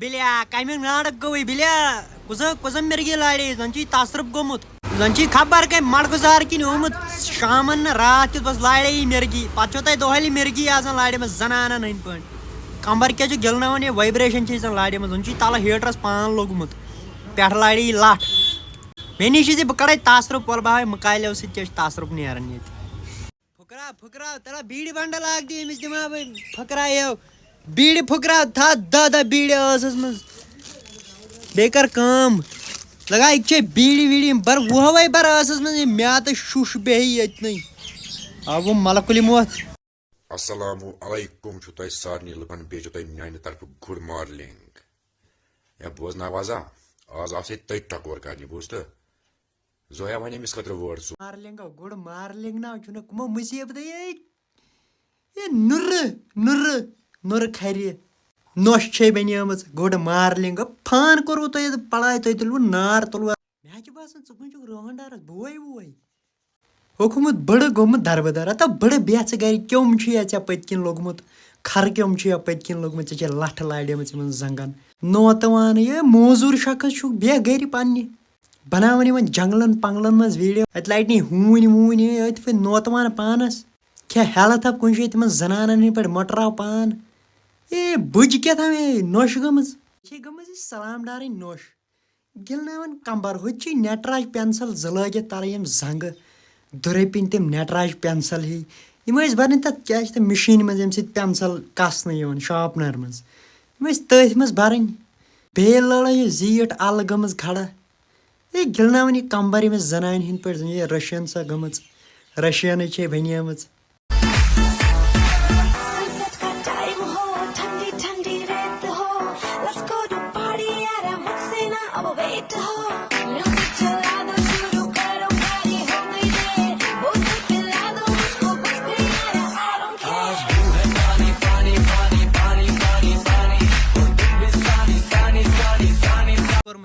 بِلیا کَمیُک ناٹک گوٚوٕے بِلیا کُس مِرگی لاڑے زَن چھُے تصرُف گوٚمُت زَن چھُے خبر کَمہِ مَڑگُزار کِنۍ آمُت شامَن نہٕ راتھ کیُتھ بَس لاڑے یہِ مِرگی پَتہٕ چھو تۄہہِ دۄہلہِ مِرگی آسان لاڑیمٕژ زَنانَن ہٕنٛدۍ پٲٹھۍ کَمبَر کیٛاہ چھُ گِلناوان یہِ وایبریشَن چھِ زَن لاڑیمٕژ زَن چھُے تَلہٕ ہیٖٹرَس پان لوٚگمُت پٮ۪ٹھٕ لاڑے یہِ لَٹھ مےٚ نِش چھِ زِ بہٕ کَڑے تصرُف وَلہٕ بہٕ ہاوے مُکالیو سۭتۍ کیٛاہ چھُ تصرُف نیران ییٚتہِ پھٕکراو تَلہ بیٖڑِ بنٛڈل اکھ دِ أمِس دِمہٕ ہا بہٕ پھٕکرایو بیٖڑِ پھٕکراو تھاو دہ بیٖڑِ ٲسَس منٛز بیٚیہِ کَر کٲم لگا یہِ چھے بیٖڑِ ویٖڑِ یِم بَر وُہوَے بَر ٲسَس منٛز یہِ میٛادٕ شُش بیٚہہِ ییٚتنٕے آو گوٚو مَلکُلہِ موت السلام علیکم چھُ تۄہہِ سارنٕے لُکن بیٚیہِ چھُ تۄہہِ میانہِ طرفہٕ گُڈ مارنِنٛگ یا بوزناو آزا آز آو سے تٔتۍ ٹکور کرنہِ بوٗزتہٕ زویا وَنہِ أمِس خٲطرٕ وٲڑ ژٕ مارلِنٛگو گُڈ مارلِنٛگ نا چھُنہٕ کٕمو مُصیٖبتٕے ہے نُرٕ کھرِ نۄش چھے بَنیمٕژ گُڈ مارلِنٛگ فان کوٚروٕ تۄہہِ پڑاے تُہۍ تُلوٕ نار تُلوٕ مےٚ چھُ باسان ژٕ کُنہِ چھُکھ روہن ڈارس بوے ووے ہوکھمُت بٕڑٕ گوٚمُت دربٕدر ہتا بٕڑٕ بیٚژٕ گرِ کیوٚم چھُ یا ژےٚ پٔتۍ کِنۍ لوٚگمُت کھرٕ کیوٚم چھُ یا پٔتۍ کِنۍ لوٚگمُت ژےٚ چھے لَٹھٕ لاڑیمٕژ یِمن زنٛگن نوتہٕ وانہٕ ہے موزوٗر شخص چھُکھ بیٚہہ گرِ پننہِ بناوان یِمن جنگلن پنگلن منٛز ویٖڈیو اَتہِ لَٹہِ نٕے ہوٗنۍ ووٗنۍ أتھۍ پٲٹھۍ نوتہٕ وانہٕ پانس کھےٚ ہیلتھ اپ کُنہِ جایہِ تِمن زنانن ہٕنٛدۍ پٲٹھۍ مٔٹراو پان اے بٕجہِ کیٛاہ تھام اے نۄش گٔمٕژ یہِ چھے گٔمٕژ یہِ سلام ڈارٕنۍ نۄش گِلناوان کمبر ہُتہِ چھِ نٹراج پینسل زٕ لٲگِتھ تلہٕ یِم زنٛگہٕ دُرٕپِنۍ تِم نٹراج پینسل ہی یِم ٲسۍ بَرٕنۍ تَتھ کیٛاہ چھِ تِم مِشیٖنہِ منٛز ییٚمہِ سۭتۍ پینسل کَسنہٕ یِوان شارپنر منٛز یِم ٲسۍ تٔتھۍ منٛز بَرٕنۍ بیٚیہِ لٔڑ یہِ زیٖٹھ اَلہٕ گٔمٕژ کھڑا ہے گِلناوان یہِ کمبر ییٚمِس زنانہِ ہٕنٛدۍ پٲٹھۍ زَن یہِ رشیَن سۄ گٔمٕژ رشیَنٕے چھے بَنیمٕژ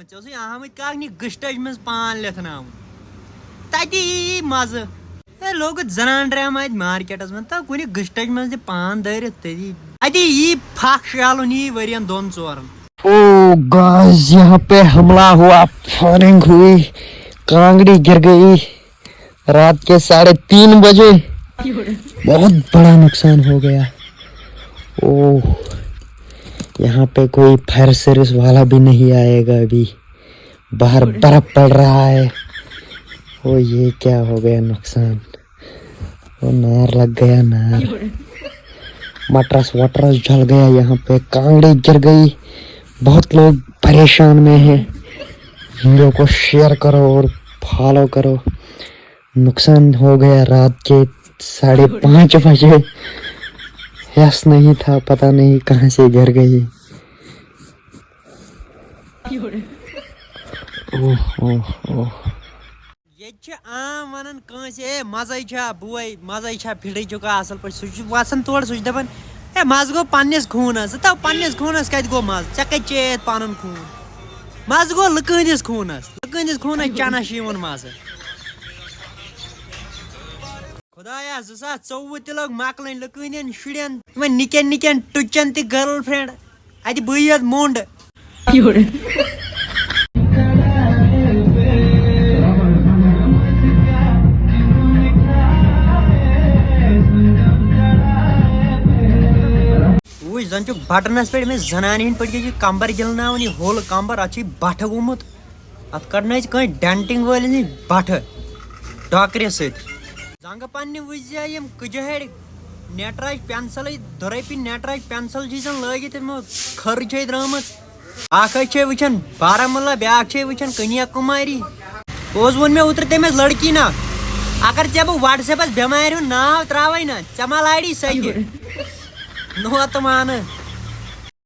ژےٚ اوسُے آمٕتۍ کاکنہِ گٔشٹَج منٛز پان لیٚتھناوُن تَتہِ یی مَزٕ ہے لوگُتھ زنان ڈرٛاما اَتہِ مارکیٹَس منٛز تہٕ کُنہِ گٔشٹَج منٛز دِ پان دٲرِتھ تٔتی اَتی یی پھکھ شالُن یی ؤرین 2-4 او گاز یہاں پہ حملہ ہوا فائرنگ ہوئی کانگڑی گر گئی رات کے 3:30 بجے بہت بڑا نقصان ہو گیا او یہاں پہ کوئی فائر سروس والا بھی نہیں آئے گا ابھی باہر برف پڑ رہا ہے او یہ کیا ہو گیا نقصان وہ نار لگ گیا نار مٹرس وٹرس جل گیا یہاں پہ کانگڑی گر گئی بہت لوگ پریشان میں ہیں ویڈیو کو شیئر کرو اور فالو کرو نقصان ہو گیا رات کے 5:30 بجے یس نہیں تھا پتہ نہیں کہاں سے گر گئی ییٚتہِ چھِ عام وَنان کٲنٛسہِ ہے مَزَے چھا بوے مَزَے چھا پھِرِ چُکا اَصٕل پٲٹھۍ سُہ چھُ وَسان تورٕ سُہ چھُ دَپان ہے مَزٕ گوٚو پنٛنِس خوٗنَس ژٕ دَپ پنٛنِس خوٗنَس کَتہِ گوٚو مَزٕ ژےٚ کَتہِ چیٚیَتھ پَنُن خوٗن مَزٕ گوٚو لُکہٕ ہٕنٛدِس خوٗنَس چَنَس چھِ یِوان مَزٕ خۄدایا 2024 تہِ لوٚگ مۄکلٕنۍ لُکہٕ ہٕنٛدٮ۪ن شُرٮ۪ن یِمن نِکٮ۪ن ٹُچَن تہِ گٔرل فرٛٮ۪نٛڈ اَتہِ بٕے یوت موٚنٛڈ زن چھُ بٹنس پٮ۪ٹھ أمِس زنانہِ ہٕنٛدۍ پٲٹھۍ چھِ کمبر گِلناوان یہِ ہوٚل کمبر اَتھ چھُ بٹھٕ گوٚمُت اَتھ کڑنٲوۍ کٲنٛسہِ ڈٮ۪نٹِنٛگ وٲلِس نِش بٹھٕ ڈاکرِ سۭتۍ زنٛگہٕ پننہِ وٕچھزِ یِم کٕجہٕرۍ نٹراج پینسلٕے دُرٕپِنۍ نٹراج پینسل چھِ زن لٲگِتھ یِمو کھٔر چھے درٛامٕژ اکھ حظ چھے وٕچھان بارہمولہ بیٛاکھ چھے وٕچھان کنیا کُماری پوٚز ووٚن مےٚ اوترٕ تٔمِس لڑکی نا اگر ژےٚ بہٕ وٹس ایپس بٮ۪مارِ ہُنٛد ناو ترٛاوَے نا ژےٚ ما لاڑی سۄ تہِ نوتہٕ مانہٕ